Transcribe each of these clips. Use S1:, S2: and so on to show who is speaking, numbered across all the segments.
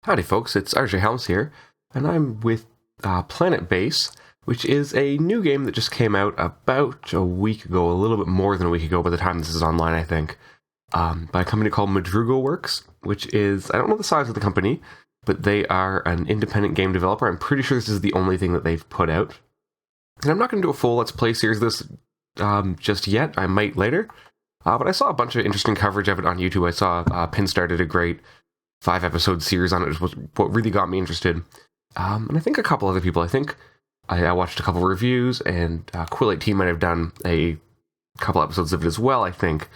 S1: Howdy folks, it's RJ Helms here, and I'm with Planetbase, which is a new game that just came out about a week ago, a little bit more than a week ago by the time this is online, I think, by a company called Madruga Works, which is, I don't know the size of the company, but they are an independent game developer. I'm pretty sure this is the only thing that they've put out. And I'm not going to do a full Let's Play series of this just yet, I might later, but I saw a bunch of interesting coverage of it on YouTube. I saw Pinstar did a great 5-episode series on it, which was what really got me interested. And I think a couple other people. I think I watched a couple reviews, and Quill18 might have done a couple episodes of it as well, I think.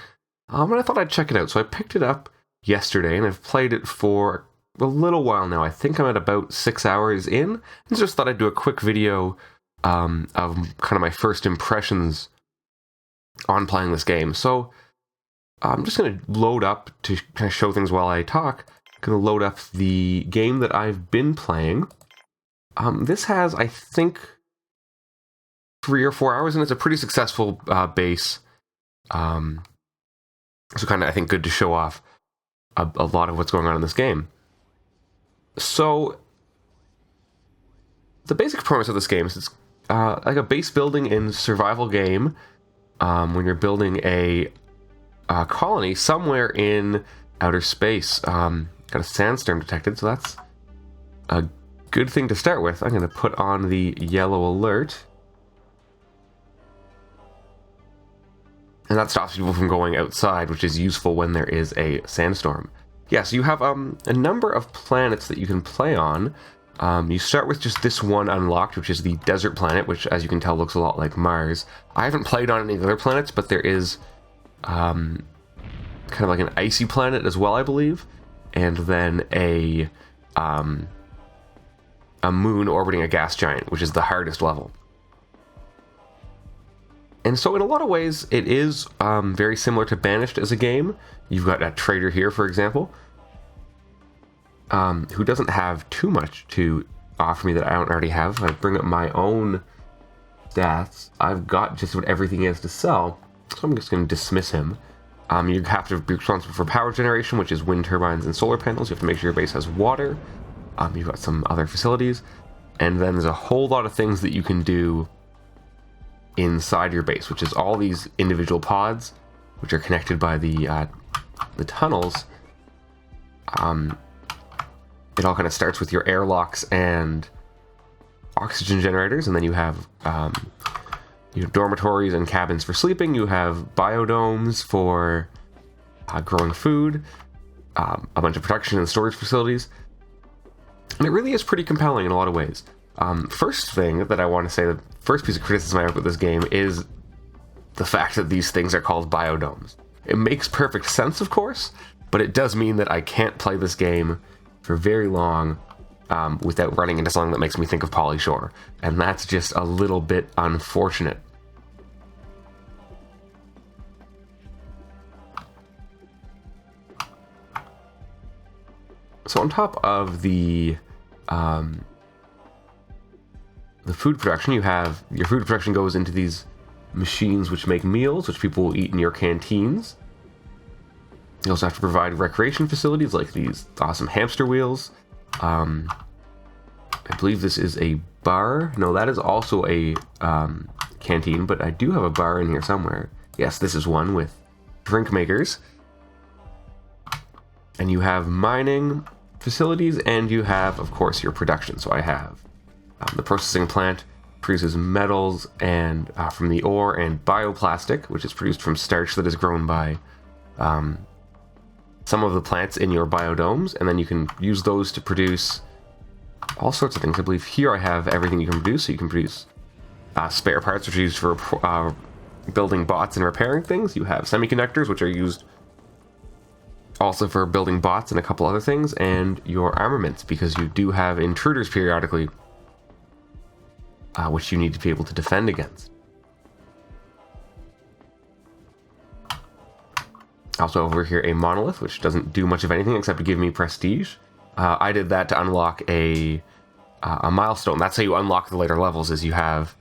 S1: And I thought I'd check it out. So I picked it up yesterday, and I've played it for a little while now. I think I'm at about 6 hours in, and just thought I'd do a quick video of kind of my first impressions on playing this game. So I'm just going to load up to kind of show things while I talk. Going to load up the game that I've been playing. This has, I think, 3 or 4 hours, and it's a pretty successful base. So kind of, I think, good to show off a lot of what's going on in this game. So the basic premise of this game is it's like a base building and survival game when you're building a colony somewhere in outer space. Got a sandstorm detected, so that's a good thing to start with. I'm going to put on the yellow alert. And that stops people from going outside, which is useful when there is a sandstorm. Yeah, so you have a number of planets that you can play on. You start with just this one unlocked, which is the desert planet, which, as you can tell, looks a lot like Mars. I haven't played on any of the other planets, but there is kind of like an icy planet as well, I believe. And then a moon orbiting a gas giant, which is the hardest level. And so in a lot of ways, it is very similar to Banished as a game. You've got a trader here, for example, who doesn't have too much to offer me that I don't already have. If I bring up my own stats, I've got just what everything is to sell, so I'm just going to dismiss him. You have to be responsible for power generation, which is wind turbines and solar panels. You have to make sure your base has water. You've got some other facilities. And then there's a whole lot of things that you can do inside your base, which is all these individual pods, which are connected by the tunnels. It all kind of starts with your airlocks and oxygen generators, and then you have dormitories and cabins for sleeping. You have biodomes for growing food, a bunch of production and storage facilities. And it really is pretty compelling in a lot of ways. First thing that I want to say, the first piece of criticism I have with this game is the fact that these things are called biodomes. It makes perfect sense, of course, but it does mean that I can't play this game for very long without running into something that makes me think of Pauly Shore. And that's just a little bit unfortunate. So on top of the food production, you have your food production goes into these machines which make meals, which people will eat in your canteens. You also have to provide recreation facilities like these awesome hamster wheels. I believe this is a bar. No, that is also a canteen, but I do have a bar in here somewhere. Yes, this is one with drink makers. And you have mining facilities, and you have, of course, your production. So I have the processing plant produces metals and from the ore, and bioplastic, which is produced from starch that is grown by some of the plants in your biodomes, and then you can use those to produce all sorts of things. I believe here I have everything you can produce. So you can produce spare parts, which are used for building bots and repairing things. You have semiconductors, which are used also for building bots and a couple other things, and your armaments, because you do have intruders periodically, which you need to be able to defend against. Also over here, a monolith, which doesn't do much of anything except to give me prestige. I did that to unlock a milestone. That's how you unlock the later levels, is you have,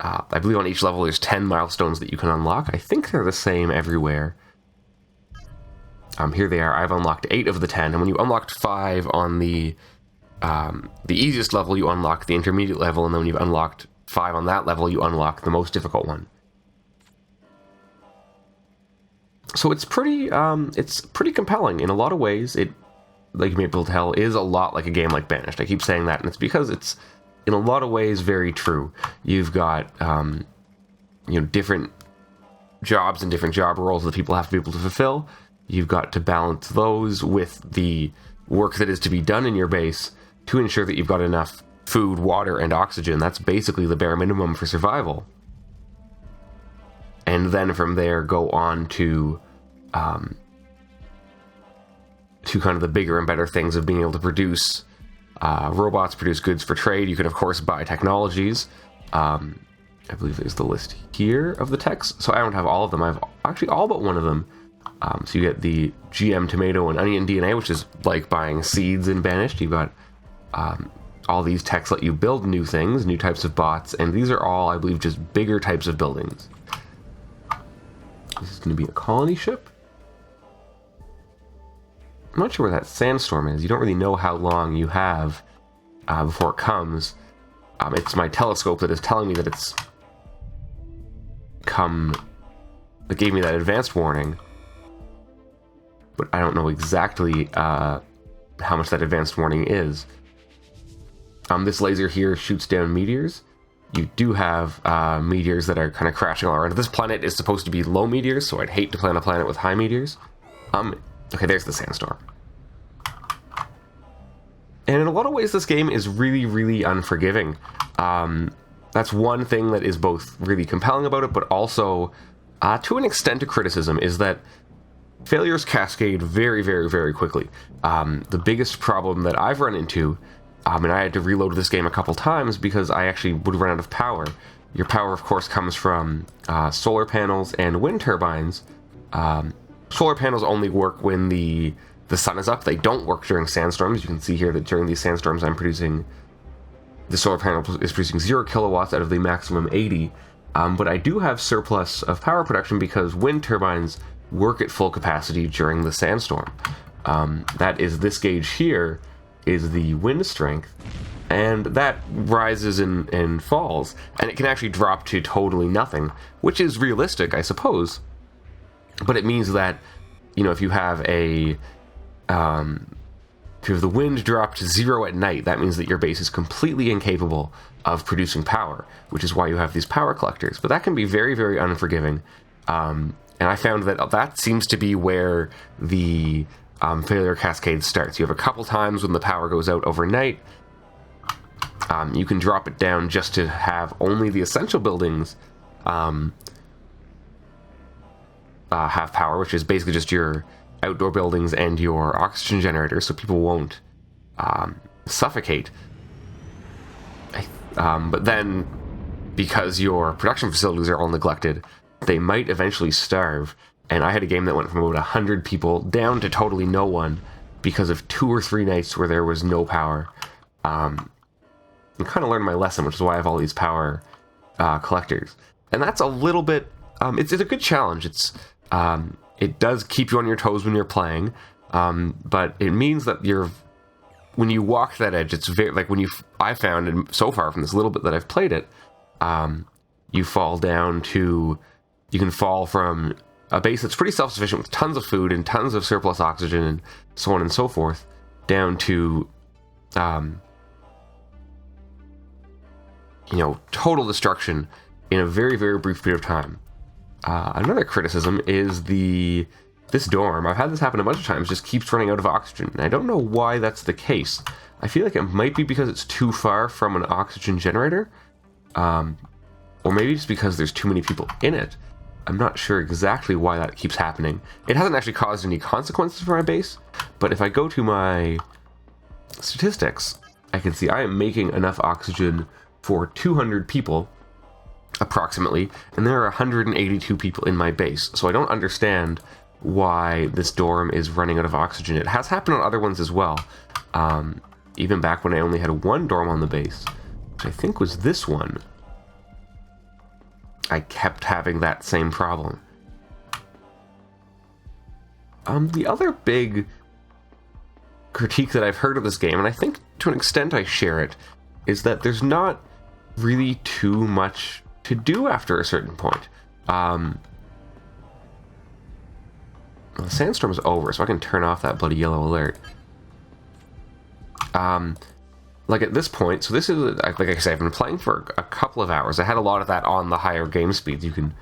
S1: I believe on each level there's 10 milestones that you can unlock. I think they're the same everywhere. Here they are. I've unlocked 8 of the 10, and when you unlocked 5 on the easiest level, you unlock the intermediate level, and then when you've unlocked 5 on that level, you unlock the most difficult one. So it's pretty compelling in a lot of ways. It, like you may be able to tell, is a lot like a game like Banished. I keep saying that, and it's because it's in a lot of ways very true. You've got different jobs and different job roles that people have to be able to fulfill. You've got to balance those with the work that is to be done in your base to ensure that you've got enough food, water, and oxygen. That's basically the bare minimum for survival. And then from there go on to kind of the bigger and better things of being able to produce robots, produce goods for trade. You can, of course, buy technologies. I believe there's the list here of the techs. So I don't have all of them. I have actually all but one of them. So you get the GM tomato and onion DNA, which is like buying seeds in Banished. You've got all these techs let you build new things, new types of bots, and these are all, I believe, just bigger types of buildings. This is going to be a colony ship. I'm not sure where that sandstorm is. You don't really know how long you have before it comes. It's my telescope that is telling me that it's come. That gave me that advanced warning, but I don't know exactly how much that advanced warning is. This laser here shoots down meteors. You do have meteors that are kind of crashing all around. This planet is supposed to be low meteors, so I'd hate to play on a planet with high meteors. Okay, there's the sandstorm. And in a lot of ways, this game is really, really unforgiving. That's one thing that is both really compelling about it, but also, to an extent, a criticism, is that failures cascade very, very, very quickly. The biggest problem that I've run into, and I had to reload this game a couple times because I actually would run out of power. Your power, of course, comes from solar panels and wind turbines. Solar panels only work when the sun is up. They don't work during sandstorms. You can see here that during these sandstorms, the solar panel is producing 0 kilowatts out of the maximum 80. But I do have surplus of power production because wind turbines work at full capacity during the sandstorm. That is this gauge here is the wind strength, and that rises and falls, and it can actually drop to totally nothing, which is realistic, I suppose. But it means that, if you have the wind drop to 0 at night, that means that your base is completely incapable of producing power, which is why you have these power collectors. But that can be very, very unforgiving. And I found that seems to be where the failure cascade starts. You have a couple times when the power goes out overnight. You can drop it down just to have only the essential buildings have power, which is basically just your outdoor buildings and your oxygen generator, so people won't suffocate. But then, because your production facilities are all neglected, they might eventually starve. And I had a game that went from about 100 people down to totally no one because of 2 or 3 nights where there was no power. I kind of learned my lesson, which is why I have all these power collectors. And that's a little bit... it's a good challenge. It does keep you on your toes when you're playing, but it means that when you walk that edge, it's very... Like I found, and so far from this little bit that I've played it, you fall down to... You can fall from a base that's pretty self-sufficient with tons of food and tons of surplus oxygen and so on and so forth, down to, total destruction in a very, very brief period of time. Another criticism is this dorm. I've had this happen a bunch of times, just keeps running out of oxygen, and I don't know why that's the case. I feel like it might be because it's too far from an oxygen generator, or maybe just because there's too many people in it. I'm not sure exactly why that keeps happening. It hasn't actually caused any consequences for my base, but if I go to my statistics, I can see I am making enough oxygen for 200 people, approximately, and there are 182 people in my base, so I don't understand why this dorm is running out of oxygen. It has happened on other ones as well, even back when I only had 1 dorm on the base, which I think was this one. I kept having that same problem. The other big critique that I've heard of this game, and I think to an extent I share it, is that there's not really too much to do after a certain point. The sandstorm's over, so I can turn off that bloody yellow alert. Like at this point, so this is, like I said, I've been playing for a couple of hours. I had a lot of that on the higher game speeds. You can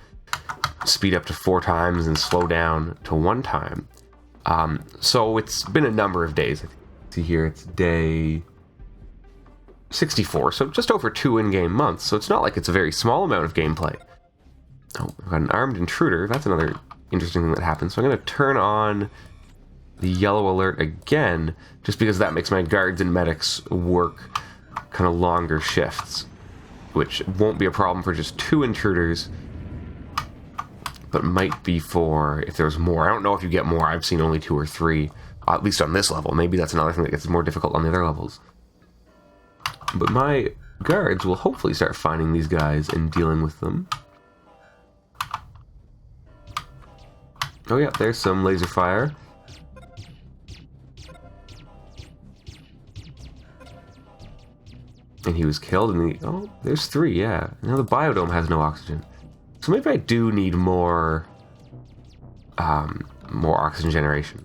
S1: speed up to 4 times and slow down to 1 time. So it's been a number of days. See here, it's day 64, so just over 2 in-game months. So it's not like it's a very small amount of gameplay. Oh, I've got an armed intruder. That's another interesting thing that happens. So I'm going to turn on the yellow alert again, just because that makes my guards and medics work kind of longer shifts, which won't be a problem for just 2 intruders, but might be for if there's more. I don't know if you get more. I've seen only 2 or 3, at least on this level. Maybe that's another thing that gets more difficult on the other levels. But my guards will hopefully start finding these guys and dealing with them. Oh yeah, there's some laser fire. And he was killed, and oh, there's 3, yeah. Now the biodome has no oxygen. So maybe I do need more oxygen generation.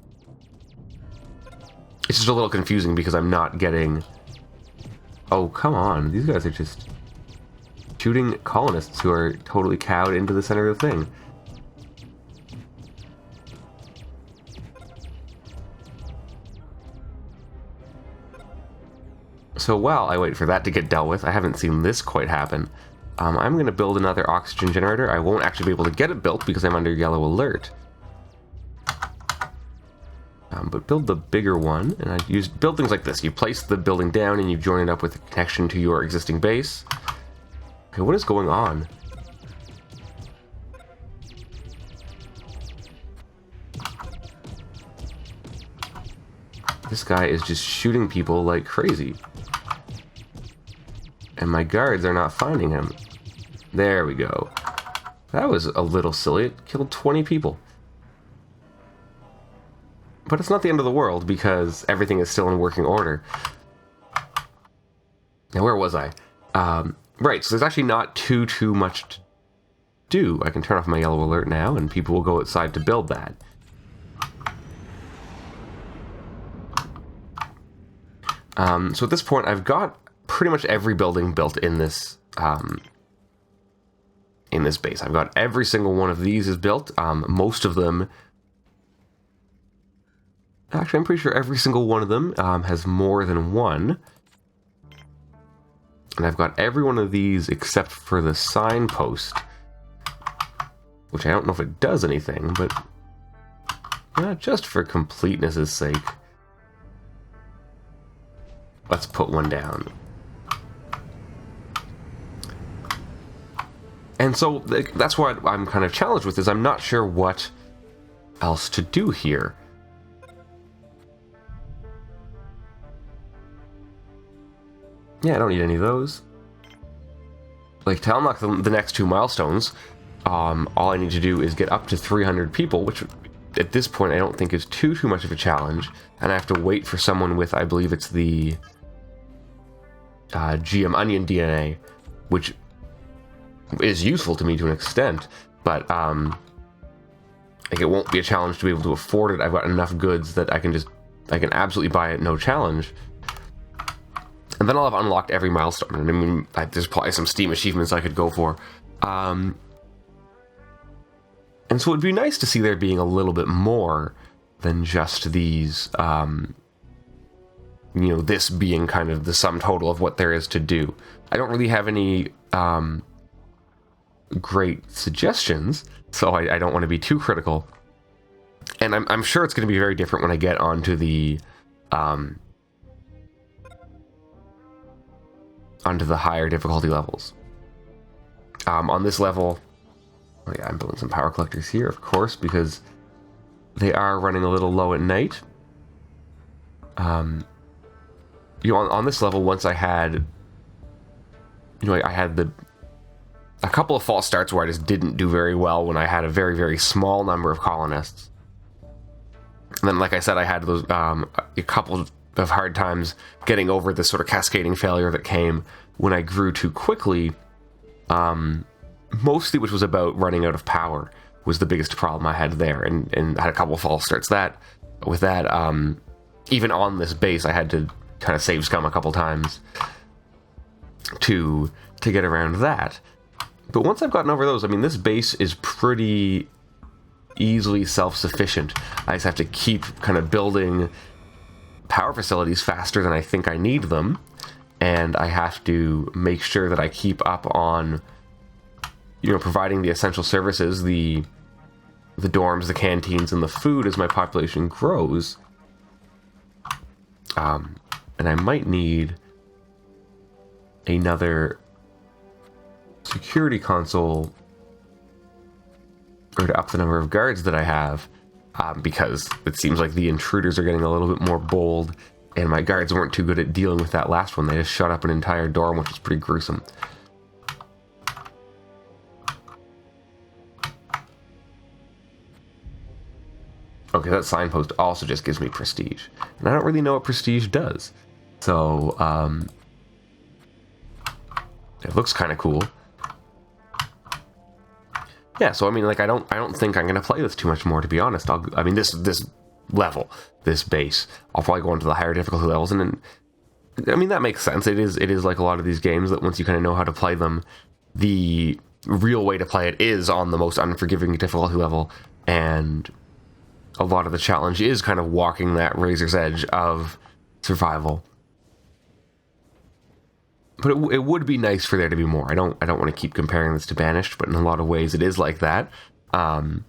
S1: It's just a little confusing because I'm not getting... Oh, come on. These guys are just shooting colonists who are totally cowed into the center of the thing. So while I wait for that to get dealt with, I haven't seen this quite happen. I'm going to build another oxygen generator. I won't actually be able to get it built because I'm under yellow alert. But build the bigger one, and I build things like this. You place the building down and you join it up with a connection to your existing base. Okay, what is going on? This guy is just shooting people like crazy. And my guards are not finding him. There we go. That was a little silly. It killed 20 people. But it's not the end of the world because everything is still in working order. Now, where was I? Right, so there's actually not too much to do. I can turn off my yellow alert now, and people will go outside to build that. So at this point, I've got pretty much every building built in this base. I've got every single one of these is built. Most of them... Actually, I'm pretty sure every single one of them has more than one. And I've got every one of these except for the signpost, which I don't know if it does anything, but just for completeness' sake, let's put one down. And so that's what I'm kind of challenged with, is I'm not sure what else to do here. Yeah, I don't need any of those. Like, to unlock the next 2 milestones, all I need to do is get up to 300 people, which at this point I don't think is too much of a challenge. And I have to wait for someone with, I believe it's the GM Onion DNA, which is useful to me to an extent, but like, it won't be a challenge to be able to afford it. I've got enough goods that I can absolutely buy it, no challenge. And then I'll have unlocked every milestone. I mean, there's probably some Steam achievements I could go for. And so it'd be nice to see there being a little bit more than just these, this being kind of the sum total of what there is to do. I don't really have any great suggestions, so I don't want to be too critical. And I'm sure it's going to be very different when I get onto the higher difficulty levels. On this level, oh yeah, I'm building some power collectors here, of course, because they are running a little low at night. On this level, once I had, I had a couple of false starts where I just didn't do very well when I had a very, very small number of colonists. And then, like I said, I had those a couple of hard times getting over this sort of cascading failure that came when I grew too quickly, mostly which was about running out of power was the biggest problem I had there, and I had a couple of false starts with that. Even on this base, I had to kind of save scum a couple times to get around that. But once I've gotten over those, I mean, this base is pretty easily self-sufficient. I just have to keep kind of building power facilities faster than I think I need them, and I have to make sure that I keep up on, you know, providing the essential services, the dorms, the canteens, and the food as my population grows. And I might need another security console or to up the number of guards that I have, because it seems like the intruders are getting a little bit more bold, and my guards weren't too good at dealing with that last one. They just shut up an entire dorm, which was pretty gruesome. Okay, that signpost also just gives me prestige, and I don't really know what prestige does. So, it looks kind of cool. Yeah, so I mean, like, I don't think I'm gonna play this too much more, to be honest. I mean, this level, this base, I'll probably go into the higher difficulty levels, and then, I mean, that makes sense. It is like a lot of these games that once you kind of know how to play them, the real way to play it is on the most unforgiving difficulty level, and a lot of the challenge is kind of walking that razor's edge of survival. But it would be nice for there to be more. I don't want to keep comparing this to Banished, but in a lot of ways it is like that. And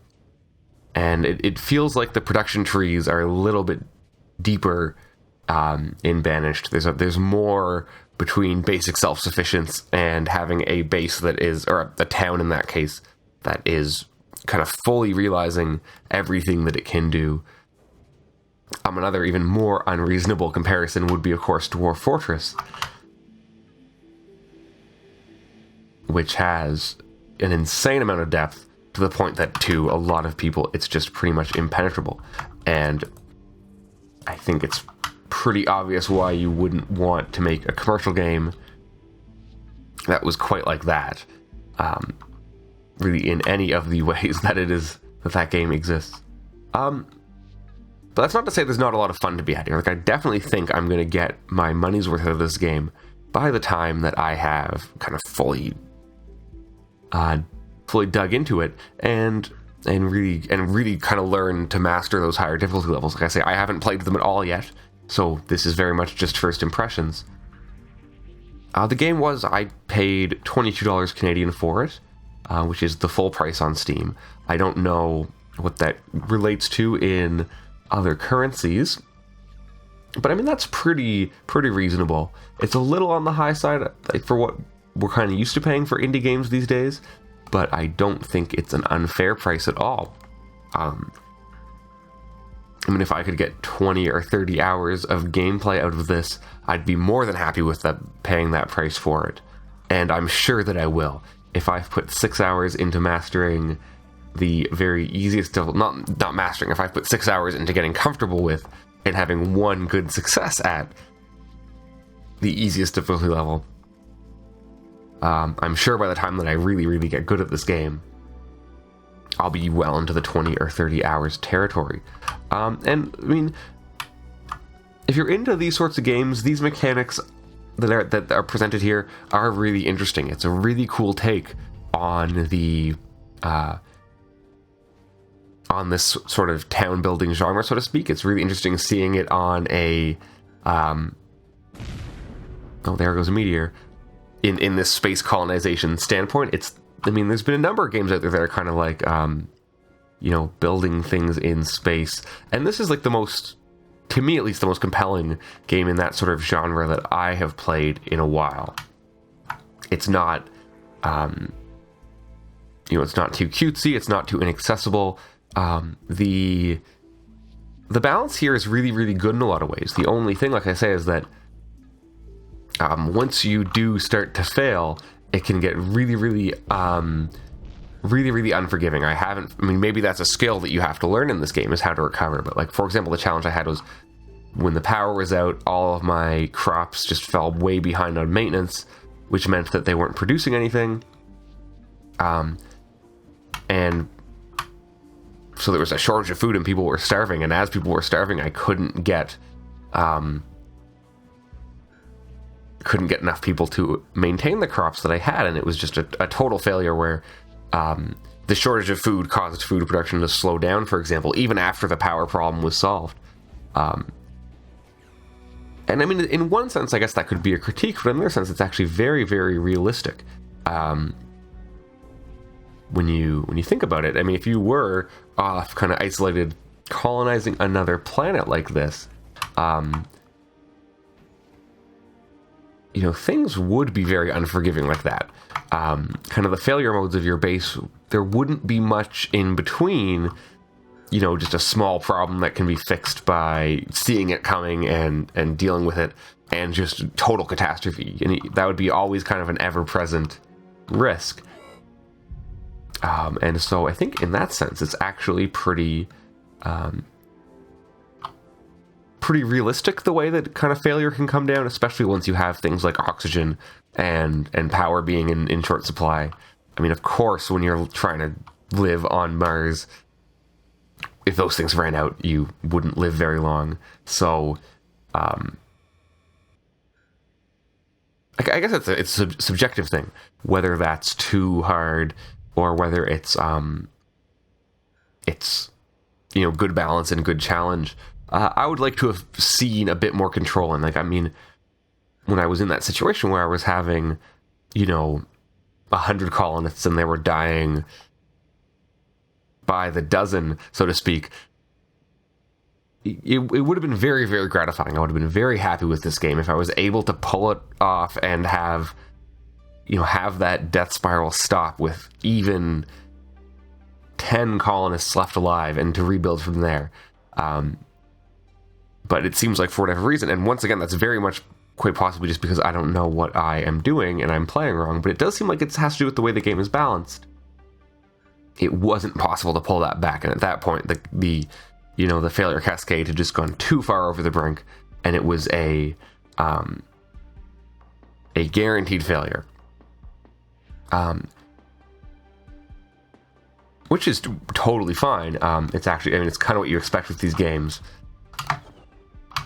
S1: it feels like the production trees are a little bit deeper in Banished. There's more between basic self-sufficiency and having a base that is, or a town in that case, that is kind of fully realizing everything that it can do. Another even more unreasonable comparison would be, of course, Dwarf Fortress, which has an insane amount of depth to the point that to a lot of people it's just pretty much impenetrable. And I think it's pretty obvious why you wouldn't want to make a commercial game that was quite like that, really in any of the ways that that game exists. But that's not to say there's not a lot of fun to be had here. Like, I definitely think I'm going to get my money's worth out of this game by the time that I have kind of fully dug into it and really kind of learn to master those higher difficulty levels. Like I say, I haven't played them at all yet, so this is very much just first impressions. The game I paid $22 Canadian for it, which is the full price on Steam. I don't know what that relates to in other currencies, but I mean, that's pretty reasonable. It's a little on the high side for what we're kind of used to paying for indie games these days, but I don't think it's an unfair price at all. I mean, if I could get 20 or 30 hours of gameplay out of this, I'd be more than happy with paying that price for it. And I'm sure that I will. If I've put 6 hours into mastering the very easiest, not mastering, if I've put 6 hours into getting comfortable with and having one good success at the easiest difficulty level, I'm sure by the time that I really, really get good at this game, I'll be well into the 20 or 30 hours territory. And I mean, if you're into these sorts of games, these mechanics that are presented here are really interesting. It's a really cool take on the on this sort of town building genre, so to speak. It's really interesting seeing it on a oh, there goes a meteor. In this space colonization standpoint, I mean, there's been a number of games out there that are kind of like, you know, building things in space. And this is like to me at least, the most compelling game in that sort of genre that I have played in a while. It's not, you know, it's not too cutesy, it's not too inaccessible. The balance here is really, really good in a lot of ways. The only thing, like I say, is that once you do start to fail, it can get really, really really, really unforgiving. I mean, maybe that's a skill that you have to learn in this game, is how to recover. But, like, for example, the challenge I had was when the power was out, all of my crops just fell way behind on maintenance, which meant that they weren't producing anything. And so there was a shortage of food and people were starving. And as people were starving, I couldn't get enough people to maintain the crops that I had. And it was just a total failure where the shortage of food caused food production to slow down, for example, even after the power problem was solved. And I mean, in one sense, I guess that could be a critique, but in another sense, it's actually very, very realistic. When you think about it, I mean, if you were off, kind of isolated, colonizing another planet like this, things would be very unforgiving like that. Kind of the failure modes of your base, there wouldn't be much in between, just a small problem that can be fixed by seeing it coming and dealing with it, and just total catastrophe. And that would be always kind of an ever-present risk. And so I think in that sense, it's actually pretty realistic the way that kind of failure can come down, especially once you have things like oxygen and power being in short supply. I mean, of course, when you're trying to live on Mars, if those things ran out, you wouldn't live very long. So, I guess it's a subjective thing, whether that's too hard or whether it's good balance and good challenge. I would like to have seen a bit more control. And, like, I mean, when I was in that situation where I was having, 100 colonists and they were dying by the dozen, so to speak, it would have been very, very gratifying. I would have been very happy with this game if I was able to pull it off and have that death spiral stop with even 10 colonists left alive and to rebuild from there. But it seems like for whatever reason, and once again, that's very much quite possibly just because I don't know what I am doing and I'm playing wrong, but it does seem like it has to do with the way the game is balanced. It wasn't possible to pull that back, and at that point, the failure cascade had just gone too far over the brink, and it was a guaranteed failure. Which is totally fine. It's actually, I mean, it's kind of what you expect with these games.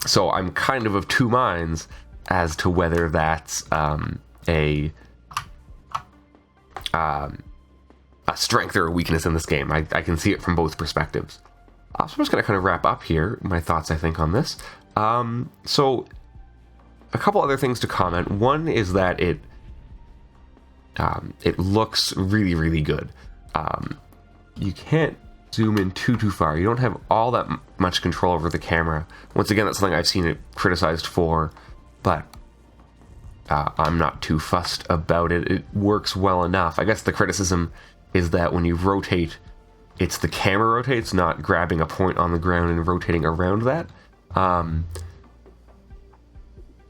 S1: So I'm kind of two minds as to whether that's a strength or a weakness in this game. I can see it from both perspectives. So I'm just going to kind of wrap up here my thoughts, I think, on this. So a couple other things to comment. One is that it looks really, really good. You can't zoom in too far. You don't have all that much control over the camera. Once again, that's something I've seen it criticized for, but I'm not too fussed about it. It works well enough. I guess the criticism is that when you rotate, it's the camera rotates, not grabbing a point on the ground and rotating around that. But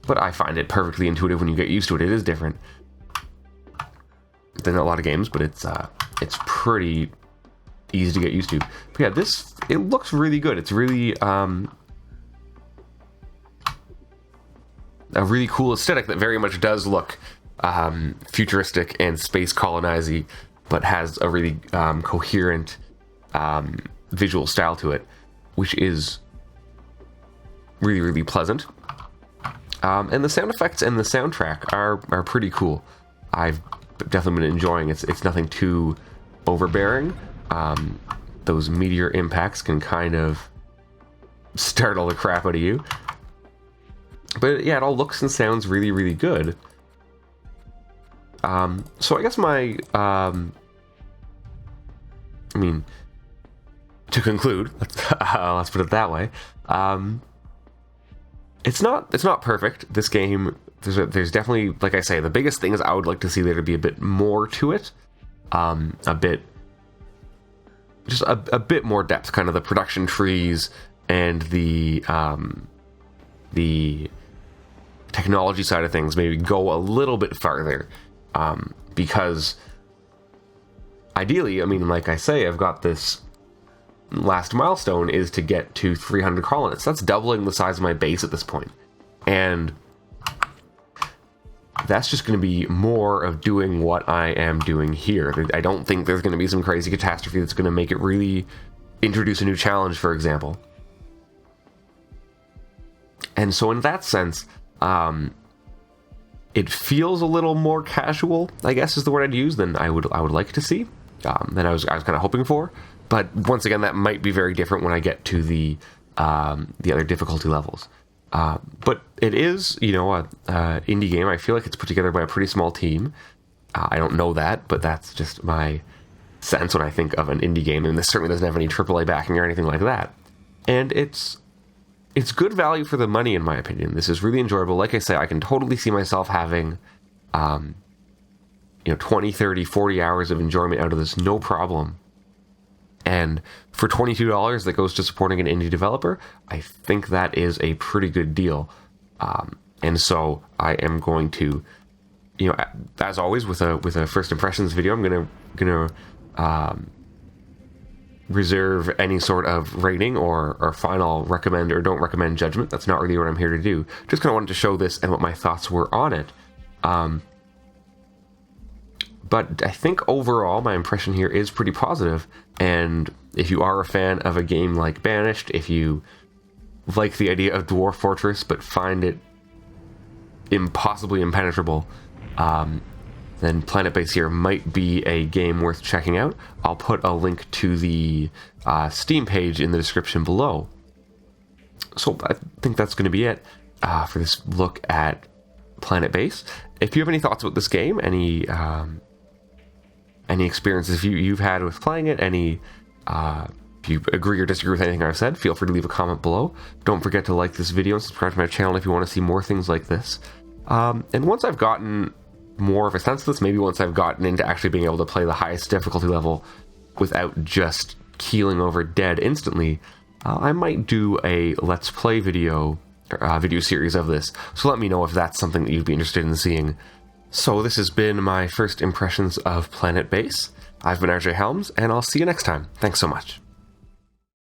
S1: I find it perfectly intuitive when you get used to it. It is different than a lot of games, but it's pretty easy to get used to. But yeah, it looks really good. It's really a really cool aesthetic that very much does look futuristic and space colonizy, but has a really coherent visual style to it, which is really, really pleasant. And the sound effects and the soundtrack are pretty cool. I've definitely been enjoying it. It's nothing too overbearing. Those meteor impacts can kind of startle the crap out of you. But yeah, it all looks and sounds really, really good. So I guess to conclude, let's put it that way. It's not perfect. This game, there's definitely, like I say, the biggest thing is I would like to see there to be a bit more to it. A bit more depth, kind of the production trees and the technology side of things maybe go a little bit farther, because ideally, I mean, like I say, I've got this last milestone is to get to 300 colonists. That's doubling the size of my base at this point. And that's just going to be more of doing what I am doing here. I don't think there's going to be some crazy catastrophe that's going to make it really introduce a new challenge, for example. And so in that sense, it feels a little more casual, I guess is the word I'd use, than I would like to see, than I was kind of hoping for. But once again, that might be very different when I get to the other difficulty levels. But it is, you know, a indie game. I feel like it's put together by a pretty small team. I don't know that, but that's just my sense when I think of an indie game. And this certainly doesn't have any AAA backing or anything like that. And it's good value for the money, in my opinion. This is really enjoyable. Like I say, I can totally see myself having, 20, 30, 40 hours of enjoyment out of this, no problem. And for $22 that goes to supporting an indie developer, I think that is a pretty good deal. And so I am going to, you know, as always with a first impressions video, I'm gonna reserve any sort of rating or final recommend or don't recommend judgment. That's not really what I'm here to do. Just kind of wanted to show this and what my thoughts were on it. But I think overall my impression here is pretty positive. And if you are a fan of a game like Banished, if you like the idea of Dwarf Fortress but find it impossibly impenetrable, then Planetbase here might be a game worth checking out. I'll put a link to the Steam page in the description below. So I think that's going to be it for this look at Planetbase. If you have any thoughts about this game, any experiences you've had with playing it, if you agree or disagree with anything I've said, feel free to leave a comment below. Don't forget to like this video and subscribe to my channel if you want to see more things like this. And once I've gotten more of a sense of this, maybe once I've gotten into actually being able to play the highest difficulty level without just keeling over dead instantly, I might do a Let's Play video series of this. So let me know if that's something that you'd be interested in seeing. So this has been my first impressions of Planetbase. I've been RJ Helms, and I'll see you next time. Thanks so much.